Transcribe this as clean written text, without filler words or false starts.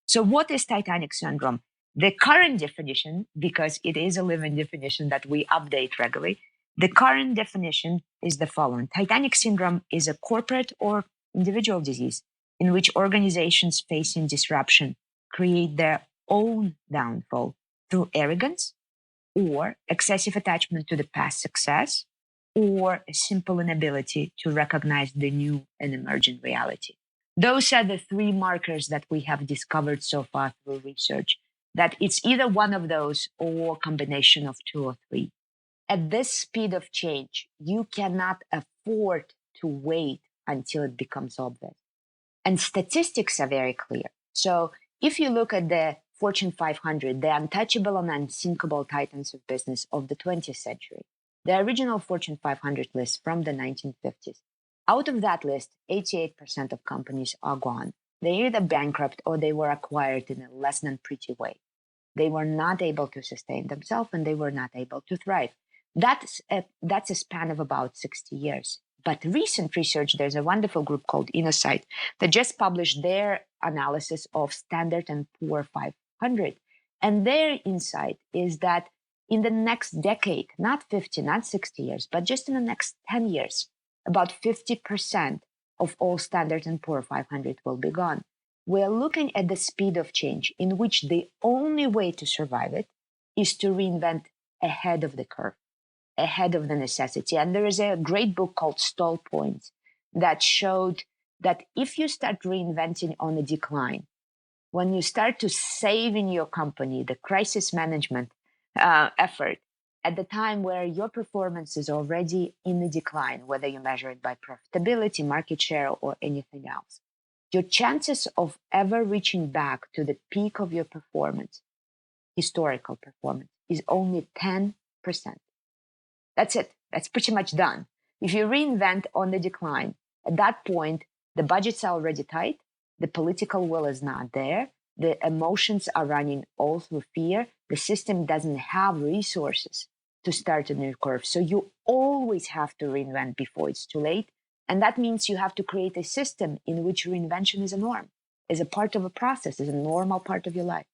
So what is Titanic Syndrome? The current definition, because it is a living definition that we update regularly, the current definition is the following. Titanic Syndrome is a corporate or individual disease in which organizations facing disruption create their own downfall through arrogance or excessive attachment to the past success or a simple inability to recognize the new and emerging reality. Those are the three markers that we have discovered so far through research, that it's either one of those or a combination of two or three. At this speed of change, you cannot afford to wait until it becomes obvious. And statistics are very clear. So if you look at the Fortune 500, the untouchable and unsinkable titans of business of the 20th century, the original Fortune 500 list from the 1950s, out of that list, 88% of companies are gone. They're either bankrupt or they were acquired in a less than pretty way. They were not able to sustain themselves and they were not able to thrive. That's a span of about 60 years. But recent research, there's a wonderful group called Innosight that just published their analysis of Standard and Poor 500. And their insight is that in the next decade, not 50, not 60 years, but just in the next 10 years, about 50% of all Standard and Poor 500 will be gone. We're looking at the speed of change in which the only way to survive it is to reinvent ahead of the curve, ahead of the necessity. And there is a great book called Stall Points that showed that if you start reinventing on a decline, when you start to save in your company the crisis management effort at the time where your performance is already in the decline, whether you measure it by profitability, market share, or anything else, your chances of ever reaching back to the peak of your performance, historical performance, is only 10%. That's it. That's pretty much done. If you reinvent on the decline, at that point, the budgets are already tight, the political will is not there, the emotions are running all through fear, the system doesn't have resources to start a new curve. So you always have to reinvent before it's too late. And that means you have to create a system in which reinvention is a norm, is a part of a process, is a normal part of your life.